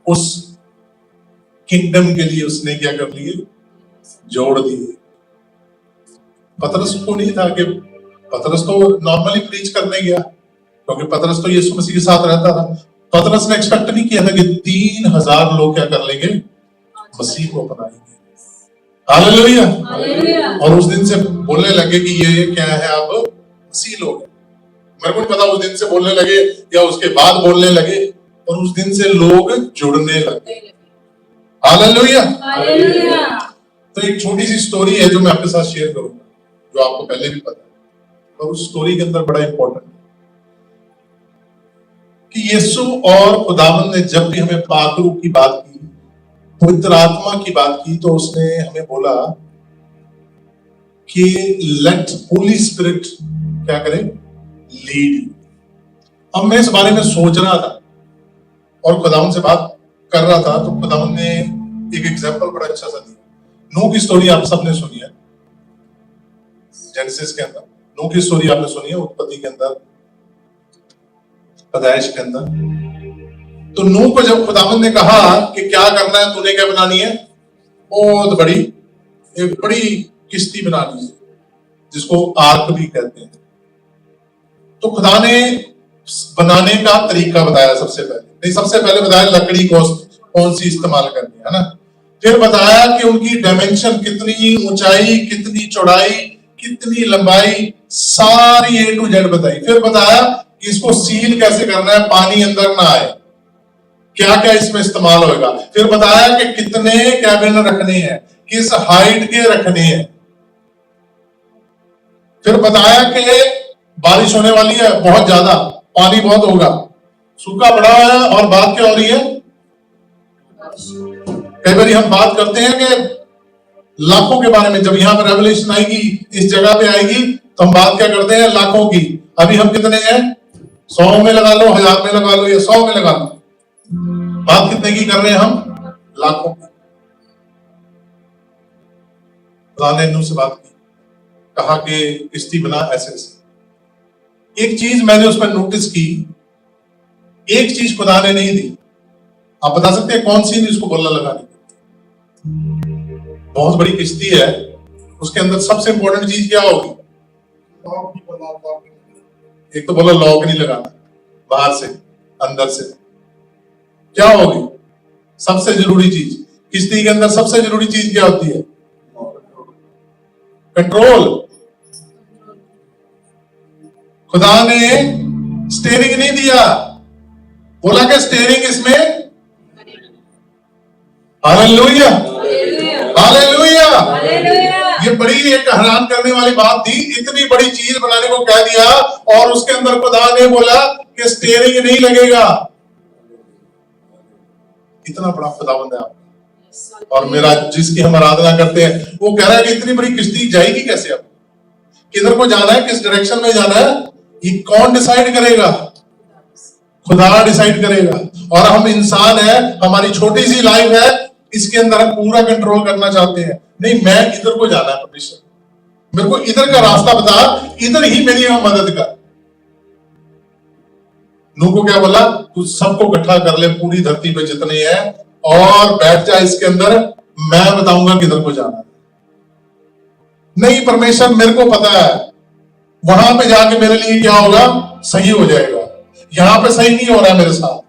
उस किंगडम के लिए उसने क्या कर लिए? जोड़ दिए। पतरस को नहीं था कि पतरस तो नॉर्मली प्रीच करने गया, क्योंकि पतरस तो यीशु मसीह के साथ रहता था। पतरस ने एक्सपेक्ट नहीं किया था कि 3000 लोग क्या कर लेंगे, मसीह को अपनाएंगे। हालेलुया। और उस दिन से बोलने लगे कि ये क्या है, अब मसीह लोग हैं। मेरे को नहीं पता उस दिन से बोलने लगे या उसके बाद बोलने लगे, और उस दिन से लोग जुड़ने लगे। हालेलुया। तो एक छोटी सी स्टोरी है जो मैं आपके साथ शेयर करूंगा, जो आपको पहले भी पता है, और उस स्टोरी के अंदर बड़ा इंपॉर्टेंट है कि यीशु और खुदावंद ने जब भी हमें पाक रूह की बात की, पवित्र आत्मा की बात की, तो उसने हमें बोला कि लेट होली स्पिरिट क्या करे, लीड। अब मैं इस बारे में सोच रहा था और खुदावंद से बात कर रहा था, तो खुदावंद ने एक एग्जांपल बड़ा अच्छा सा दिया। नूह की स्टोरी आप सबने सुनी है, जेनेसिस के अंदर नूह की स्टोरी आपने सुनी है, उत्पत्ति के अंदर, पैदाइश के अंदर। तो नूह को जब खुदावंद ने कहा कि क्या करना है, तूने क्या बनानी है, बहुत बड़ी एक बड़ी किश्ती बनानी है, जिसको आर्क भी कहते हैं। तो खुदा ने बनाने का तरीका बताया। सबसे पहले बताया लकड़ी को कौन सी इस्तेमाल करनी है ना। फिर बताया कि उनकी डायमेंशन, कितनी ऊंचाई, कितनी चौड़ाई, कितनी लंबाई, सारी A to Z बताई। फिर बताया कि इसको सील कैसे करना है, पानी अंदर ना आए, क्या क्या इसमें इस्तेमाल होगा। फिर बताया कि कितने कैबिन रखने हैं, किस हाइट के रखने हैं। फिर बताया कि बारिश होने वाली है, बहुत ज्यादा पानी बहुत होगा, सूखा पड़ा है, और बात क्या हो रही है, कई बार हम बात करते हैं कि लाखों के बारे में। जब यहाँ पर रेवलेशन आएगी, इस जगह पे आएगी, तो हम बात क्या करते हैं, लाखों की। अभी हम कितने हैं, 100 में लगा लो, 1000 में लगा लो, या 100 में लगा लो। बात कितने की कर रहे हैं हम, लाखों की। खुदा ने नूह से बात की, कहा कि किश्ती बना ऐसे ऐसे। एक चीज मैंने उसमें नोटिस की, एक चीज खुदा ने नहीं दी। आप बता सकते हैं कौन सी नहीं उसको बोलना लगाने की? बहुत बड़ी किश्ती है, उसके अंदर सबसे इंपॉर्टेंट चीज क्या होगी? एक तो बोला लॉक नहीं लगाना, बाहर से अंदर से। क्या होगी सबसे जरूरी चीज किश्ती के अंदर? सबसे जरूरी चीज क्या होती है? कंट्रोल। खुदा ने स्टीयरिंग नहीं दिया, बोला कि स्टीयरिंग इसमें, हालेलुया हालेलुया। ये बड़ी एक हैरान करने वाली बात थी। इतनी बड़ी चीज बनाने को कह दिया, और उसके अंदर खुदा ने बोला कि स्टीयरिंग नहीं लगेगा। इतना बड़ा खुदावंद है आपका और मेरा, जिसकी हम आराधना करते हैं। वो कह रहा है कि इतनी बड़ी किश्ती जाएगी कैसे, अब किधर को जाना है, किस डायरेक्शन में जाना है, ये कौन डिसाइड करेगा? खुदा डिसाइड करेगा। और हम इंसान है, हमारी छोटी सी लाइफ है, इसके अंदर हम पूरा कंट्रोल करना चाहते हैं। नहीं, मैं इधर को जाना है, परमेश्वर मेरे को इधर का रास्ता बता, इधर ही मेरी मदद कर। नूह को क्या बोला? तू सबको इकट्ठा कर ले, पूरी धरती पे जितने हैं, और बैठ जा इसके अंदर, मैं बताऊंगा किधर को जाना है। नहीं परमेश्वर, मेरे को पता है वहां पे जाके मेरे लिए क्या होगा, सही हो जाएगा। यहाँ पे सही नहीं हो रहा है मेरे साथ,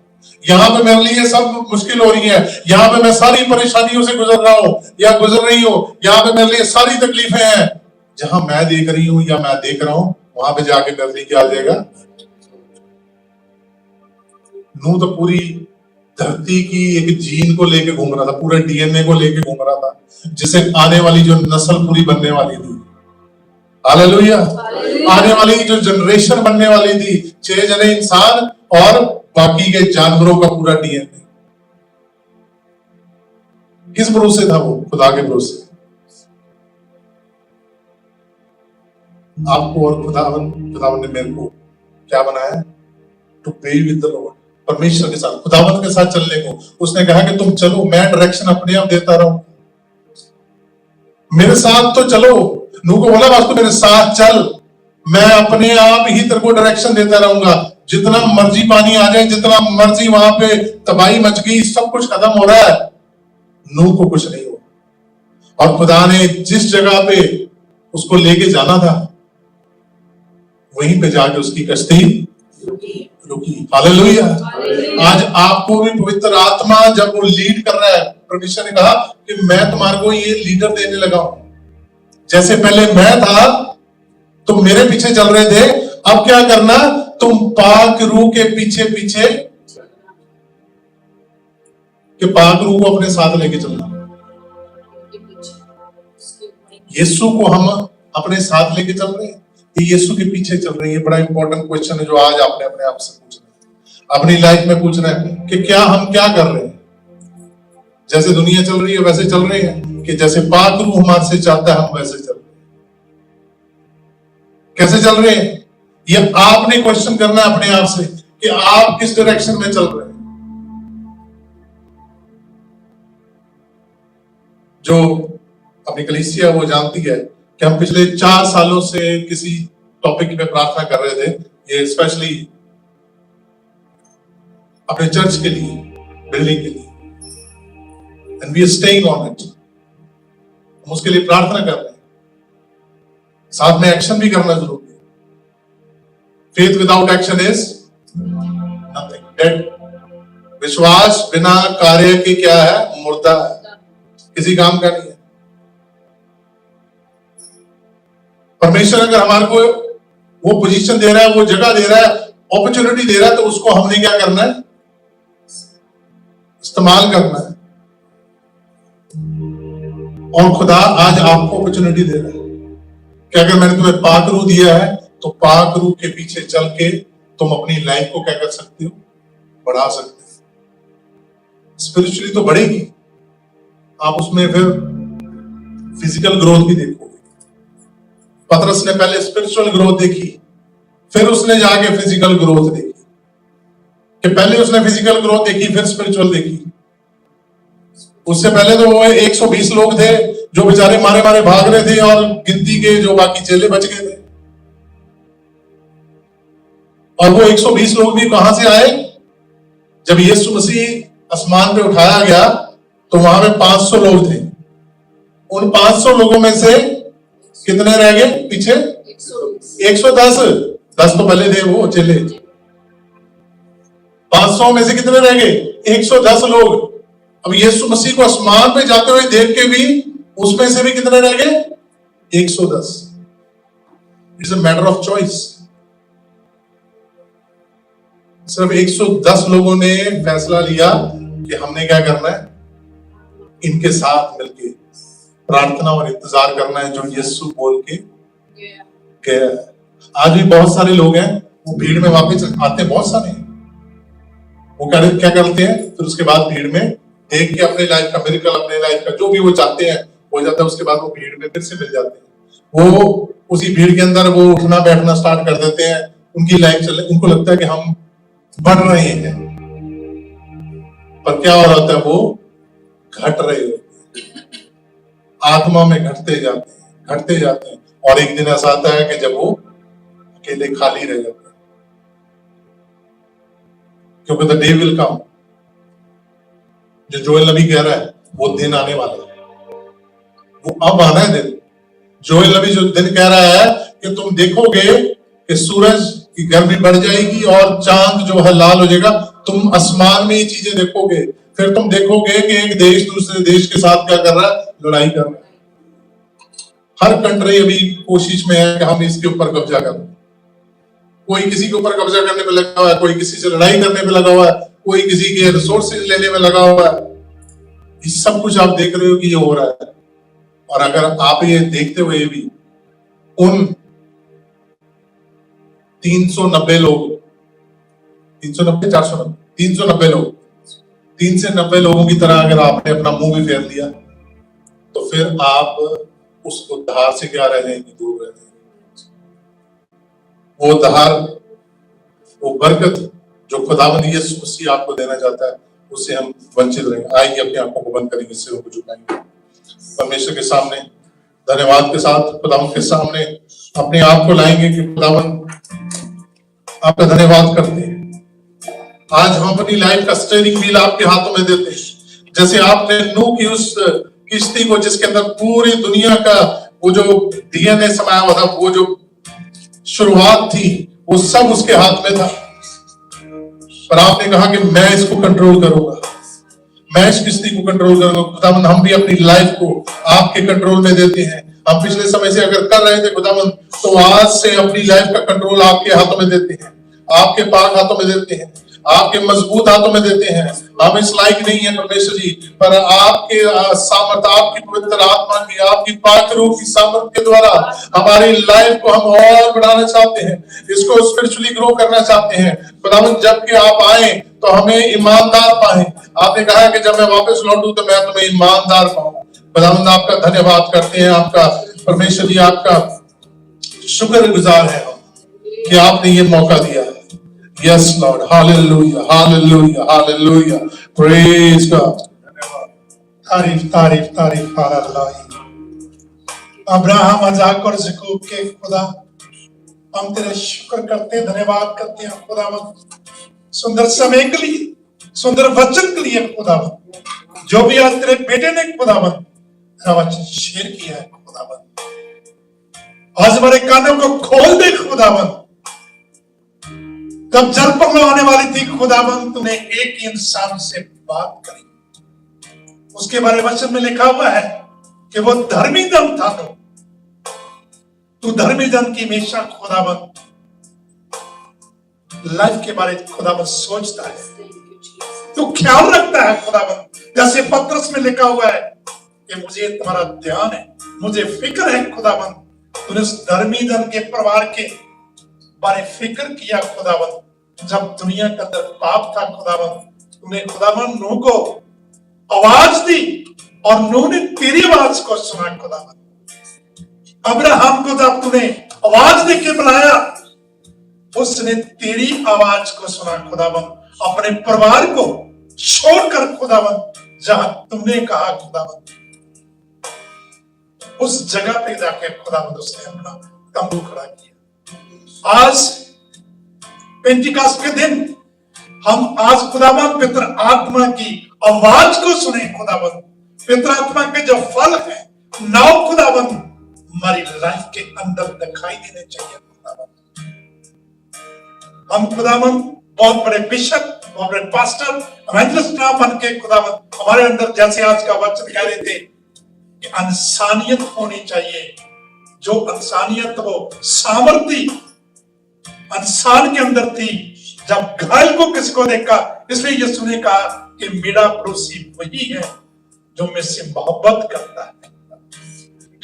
यहाँ पे मेरे लिए सब मुश्किल हो रही है, यहाँ पे मैं सारी परेशानियों से गुजर रहा हूँ या गुजर रही हूँ, यहाँ पे मेरे लिए सारी तकलीफें हैं। जहां मैं देख रही हूँ या मैं देख रहा हूँ, वहां पे जाके मेरे लिए क्या आ जाएगा? नूह तो पूरी धरती की एक जीन को लेके घूम रहा था, पूरे डीएनए को लेके घूम रहा था, जिसे आने वाली जो नस्ल पूरी बनने वाली थी, हालेलुया, आने वाली जो जनरेशन बनने वाली थी, 6 जने इंसान और बाकी के जानवरों का पूरा डीएनए। किस भरोसे था वो? खुदा के भरोसे। आपको और खुदावन ने मेरे को क्या बनाया? To be with the Lord, परमेश्वर के साथ, खुदावन के साथ चलने को। उसने कहा कि तुम चलो, मैं डायरेक्शन अपने आप देता रहूं, मेरे साथ तो चलो। नूह को बोला बस तू मेरे साथ चल, मैं अपने आप ही तेरे को डायरेक्शन देता रहूंगा। जितना मर्जी पानी आ जाए, जितना मर्जी वहां पे तबाही मच गई, सब कुछ खत्म हो रहा है, नूह को कुछ नहीं हुआ। और खुदा ने जिस जगह पे उसको लेके जाना था वहीं पे जाके उसकी कश्ती रुकी। हालेलुया। आज आपको भी पवित्र आत्मा जब वो लीड कर रहा है, परमेश्वर ने कहा कि मैं तुम्हारे को ये लीडर देने लगा हूं। जैसे पहले मैं था तुम मेरे पीछे चल रहे थे, अब क्या करना, तुम पाक रूह के पीछे पीछे, कि पाक रूह को अपने साथ लेके चलना। यीशु को हम अपने साथ लेके चल रहे हैं, ये यीशु के पीछे चल रहे हैं। ये बड़ा इंपॉर्टेंट क्वेश्चन है जो आज आपने अपने आप से पूछना है, अपनी लाइफ में पूछना है कि क्या हम क्या कर रहे हैं। जैसे दुनिया चल रही है वैसे चल रहे हैं, कि जैसे पाक रूह हमारे से चाहता है हम वैसे चल रहे हैं। कैसे चल रहे हैं ये आपने क्वेश्चन करना है अपने आप से कि आप किस डायरेक्शन में चल रहे हैं। जो अपनी कलीसिया वो जानती है कि हम पिछले 4 सालों से किसी टॉपिक पे प्रार्थना कर रहे थे, ये स्पेशली अपने चर्च के लिए, बिल्डिंग के लिए, and we are staying on it. हम उसके लिए प्रार्थना कर रहे हैं, साथ में एक्शन भी करना जरूरी है। Faith without action is nothing, dead. विश्वास बिना कार्य के क्या है, मुर्दा है, किसी काम का नहीं है। परमेश्वर अगर हमारे को वो पोजीशन दे रहा है, वो जगह दे रहा है, अपॉर्चुनिटी दे रहा है, तो उसको हमने क्या करना है, इस्तेमाल करना है। और खुदा आज आपको अपॉर्चुनिटी दे रहा है कि अगर मैंने तुम्हें पाक रूह दिया है तो पाक रूह के पीछे चल के तुम अपनी लाइफ को क्या कर सकते हो, बढ़ा सकते हो। स्पिरिचुअली तो बढ़ेगी, आप उसमें फिर फिजिकल ग्रोथ भी देखोगे। पतरस ने पहले स्पिरिचुअल ग्रोथ देखी, फिर उसने जाके फिजिकल ग्रोथ देखी, कि पहले उसने फिजिकल ग्रोथ देखी फिर स्पिरिचुअल देखी। उससे पहले तो वो 120 लोग थे जो बेचारे मारे मारे भाग रहे थे, और गिनती के जो बाकी चेले बच गए थे। और वो 120 लोग भी कहां से आए, जब यीशु मसीह आसमान पे उठाया गया तो वहां पे 500 लोग थे। उन 500 लोगों में से कितने रह गए पीछे, 110। 10 तो पहले थे वो चेले। 500 में से कितने रह गए, 110 लोग। अब यीशु मसीह को आसमान पे जाते हुए देख के भी उसमें से भी कितने रह गए, 110। It's a matter of choice. सिर्फ 110 लोगों ने फैसला लिया कि हमने क्या करना है, इनके साथ मिलके प्रार्थना और इंतजार करना है जो यीशु बोल के गया। आज भी बहुत सारे लोग हैं वो भीड़ में वापस आते हैं, बहुत सारे वो क्या करते हैं, फिर उसके बाद भीड़ में देख के अपने लाइफ का मिरेकल, अपने लाइफ का जो भी वो चाहते हैं हो जाता है। उसके बाद वो भीड़ में फिर से मिल जाते हैं, वो उसी भीड़ के अंदर वो उठना बैठना स्टार्ट कर देते हैं, उनकी लाइफ चले, उनको लगता है कि हम बढ़ रहे हैं, पर क्या हो रहा होता है, वो घट रहे होते हैं, आत्मा में घटते जाते हैं। और एक दिन ऐसा आता है कि जब वो अकेले खाली रह जाते हैं, क्योंकि द डे विल कम, जो जोएल नबी कह रहा है वो दिन आने वाला है, वो अब आना है दिन। जोएल नबी जो दिन कह रहा है कि तुम देखोगे कि सूरज की गर्मी बढ़ जाएगी और चांद जो है लाल हो जाएगा, तुम आसमान में ये चीजें देखोगे, फिर तुम देखोगे कि एक देश दूसरे देश के साथ क्या कर रहा है, लड़ाई कर रहा है। हर कंट्री अभी कोशिश में है कि हम इसके ऊपर कब्जा करें। कोई किसी के ऊपर कब्जा करने में लगा हुआ है, कोई किसी से लड़ाई करने में लगा हुआ है, कोई किसी के रिसोर्सेज लेने में लगा हुआ है। ये सब कुछ आप देख रहे हो कि ये हो रहा है। और अगर आप ये देखते हुए भी उन 390 लोग, 390 490 390 लोग, 3 से 90 लोगों की तरह अगर आपने अपना मुंह भी फेर लिया तो फिर आप उस उद्धार से क्या रह जाएंगे, दूर रह जाएंगे। वो उद्धार, वो बरकत जो खुदावंद यीशु मसीह आपको देना चाहता है, उससे हम वंचित रहेंगे। आइए अपनी आंखों को बंद करेंगे, सिरों को झुकाएंगे, परमेश्वर के सामने धन्यवाद के साथ खुदावंद के सामने अपने आप को लाएंगे कि खुदावंद आपका धन्यवाद करते हैं। आज हम अपनी लाइफ का स्टीयरिंग व्हील आपके हाथों में देते हैं। जैसे आपने नूह की उस किश्ती को जिसके अंदर पूरी दुनिया का वो जो डीएनए समाया हुआ था, वो जो शुरुआत थी, वो सब उसके हाथ में था। पर आपने कहा कि मैं इसको कंट्रोल करूंगा, मैं इस किस्ती को कंट्रोल करूंगा। खुदावंद हम भी अपनी लाइफ को आपके कंट्रोल में देते हैं। हम पिछले समय से अगर कर रहे थे खुदावंद, तो आज से अपनी लाइफ का कंट्रोल आपके हाथों में देते हैं, आपके पाक हाथों में देते हैं, आपके मजबूत हाथों में देते हैं। हम इस लायक नहीं है परमेश्वर जी, पर आपके सामर्थ, आपकी पवित्र आत्मा की, आपकी पाक रूह की सामर्थ के द्वारा हमारी लाइफ को हम और बढ़ाना चाहते हैं, इसको स्पिरिचुअली ग्रो करना चाहते हैं। खुदावंद जबकि आप आए तो हमें ईमानदार पाए। आपने कहा कि जब मैं वापस लौटूं तो मैं तुम्हें ईमानदार पाऊं। खुदावंद आपका धन्यवाद करते हैं, आपका परमेश्वर जी आपका शुक्रगुजार है कि आपने ये मौका दिया है। Yes, Lord. Hallelujah. Hallelujah. Hallelujah. Praise God. तारीफ तारीफ तारीफ हालेलुया। अब्राहम, इज़ाक और याकूब के खुदा, हम तेरा शुक्र करते हैं, धन्यवाद करते हैं खुदावंद, सुंदर समय के लिए, सुंदर वचन के लिए खुदावंद, जो भी आज तेरे बेटे ने खुदावंद तेरा वचन शेयर किया है खुदावंद, आज हमारे कानों को खोल दे खुदावंद। जब जल पगलो आने वाली थी खुदावंद, तूने एक ही इंसान से बात करी, उसके बारे में वचन में लिखा हुआ है कि वो धर्मी जन था। तू धर्मी जन की हमेशा खुदावंद लाइफ के बारे में खुदावंद सोचता है, तू ख्याल रखता है खुदावंद। जैसे पत्रस में लिखा हुआ है कि मुझे तुम्हारा ध्यान है, मुझे फिक्र है खुदावंद। तूने उस धर्मी जन के परिवार के बारे फिक्र किया खुदावंद। जब दुनिया के अंदर पाप था खुदावंद, तूने खुदावंद नूह को आवाज दी और नूह ने तेरी आवाज को सुना खुदावंद। अब्राहम को जब तूने आवाज दे के बुलाया, उसने तेरी आवाज को सुना खुदावंद। अपने परिवार को छोड़कर खुदावंद जहां तुमने कहा खुदावंद, उस जगह पे जाके खुदावंद उसने अपना तंबू खड़ा किया। आज पेंटिकॉस्ट के दिन हम आज खुदावंद पितर आत्मा की आवाज को सुने खुदावंद। पितर आत्मा के जो फल है नाव खुदावंद हमारी लाइफ के अंदर दिखाई देने चाहिए खुदावंद। हम खुदावंद बहुत बड़े बिशप, बहुत बड़े पास्टर, इवेंजलिस्ट ना बन के खुदावंद हमारे अंदर, जैसे आज का वचन कह रहे थे कि इंसानियत होनी चाहिए। जो इंसानियत वो सामर्थी इंसान के अंदर थी। जब घायल को किसी को देखा, इसलिए यीशु ने कहा कि मेरा पड़ोसी वही है जो मुझसे मोहब्बत करता है,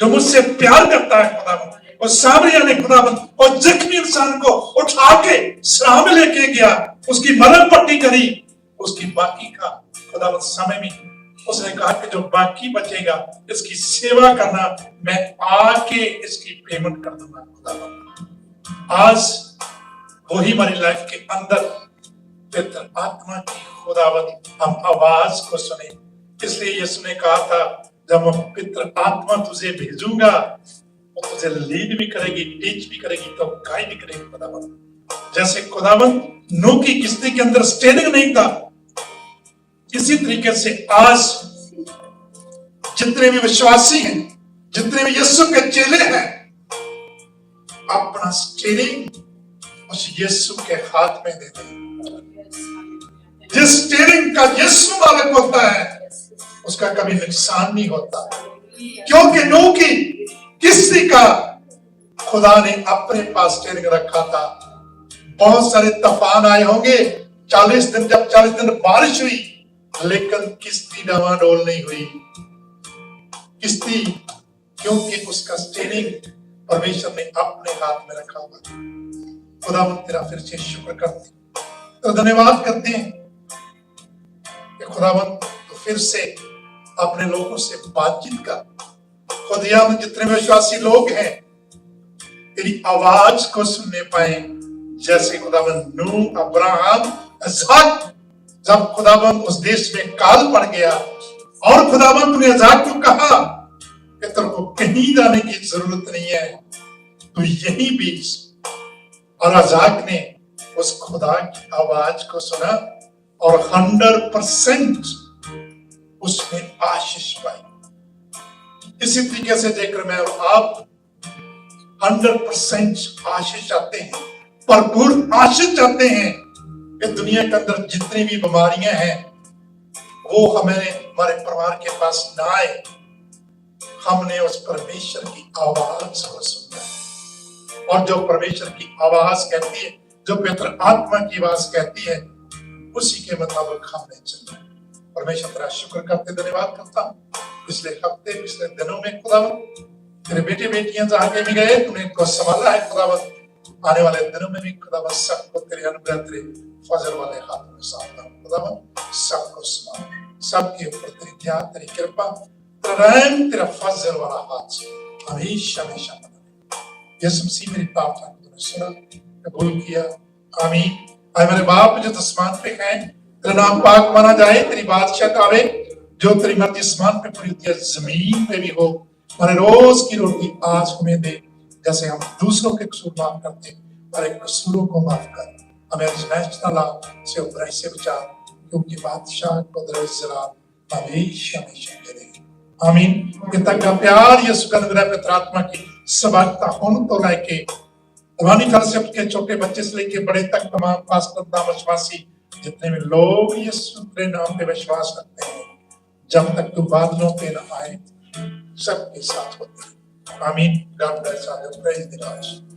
जो मुझसे प्यार करता है खुदावंद। और सामरिया ने खुदावंद और जख्मी इंसान को उठा के सराह में लेके गया, उसकी मरहम पट्टी करी, उसकी बाकी का खुदावंद समय में उसने कहा कि जो बाकी बचेगा इसकी सेवा करना, मैं आके इसकी पेमेंट कर दूंगा खुदावंद। आज वही हमारी लाइफ के अंदर पितर आत्मा की खुदावंद हम आवाज को सुने। इसलिए यीशु ने कहा था, जब मैं पितर आत्मा तुझे भेजूंगा वो तुझे लीड भी करेगी, टीच भी करेगी, तो गाइड भी करेगी खुदावंद। जैसे खुदावंद नूह की किस्ती के अंदर स्टीयरिंग नहीं था, इसी तरीके से आज जितने भी विश्वासी हैं, जितने भी यीशु के चेले हैं, अपना स्टीयरिंग उस यीशु के हाथ में दे दें। जिस स्टीयरिंग का यीशु मालिक होता है उसका कभी नुकसान नहीं होता, क्योंकि नूह की किस्ती का खुदा ने अपने पास स्टीयरिंग रखा था। बहुत सारे तूफान आए होंगे, 40 दिन, जब 40 दिन बारिश हुई, लेकिन किस्ती डवाडोल नहीं हुई। किस्ती क्योंकि उसका स्टीयरिंग परमेश्वर ने अपने हाथ में रखा हुआ। खुदावंद तेरा फिर से शुक्र करते हैं, तो धन्यवाद करते हैं कि खुदावंद तो फिर से अपने लोगों से बातचीत कर। खुदिया में जितने विश्वासी लोग हैं तेरी आवाज को सुनने पाए, जैसे खुदावंद नूह, अब्राहम, इज़ाक, जब खुदावंद उस देश में काल पड़ गया और खुदावंद ने इज़ाक को कहा कि तेरे को कहीं जाने की जरूरत नहीं है, तो यही बीच। और इज़ाक ने उस खुदा की आवाज को सुना और 100% उसने आशीष पाई। इसी तरीके से जेकर मैं और आप 100% आशीष चाहते हैं, भरपूर आशीष चाहते हैं कि दुनिया के अंदर जितनी भी बीमारियां हैं वो हमारे परिवार के पास ना आए। हमने उस परमेश्वर की आवाज को सुनना है, और जो परमेश्वर की आवाज कहती है, जो पवित्र आत्मा की आवाज कहती है, उसी के मुताबिक हमने चलना है। परमेश्वर तेरा शुक्र करते धन्यवाद करता हूँ। पिछले हफ्ते पिछले दिनों में खुदावंद तेरे बेटे बेटियां जहां के भी गए तुमने इनको संभाला है खुदावंद। आने वाले दिनों में भी खुदावंद सबको तेरे अनुग्रह तेरे फजल वाले हाथों में सौंपता हूं। खुदावंद सबको संभाल, सबके ऊपर तेरी दया तेरी कृपा तेरा रहम तेरा फजल वाला हाथ हमेशा हमेशा बना रहे। यीशु मसीह मेरी प्रार्थना को तूने सुना, कबूल किया। आमीन। आए मेरे बाप जो आसमान पे है, तेरा नाम पाक माना जाए, तेरी बादशाहत आवे, जो तेरी मर्जी आसमान पे पूरी होती है जमीन पे भी हो। हमारे रोज की रोटी आज हमें दे, जैसे हम दूसरों के कसूर माफ करते, हमारे कसूरों को माफ कर। हमें अजनैश न ला से उपराई से बचा, क्योंकि बादशाह कुदरत जलाल हमेशा हमेशा के लिए। आमीन। पिता का प्यार, यीशु का अनुग्रह, पवित्र आत्मा की सबकता उन तो लाके रवानी फलसफे के छोटे बच्चे से लेके बड़े तक तमाम पासकर्ता विश्वासी जितने भी लोग यीशु के नाम पे विश्वास करते हैं, जब तक तू बादलों पे न आए सबके साथ होते हैं। आमीन। God bless you. Praise the Lord.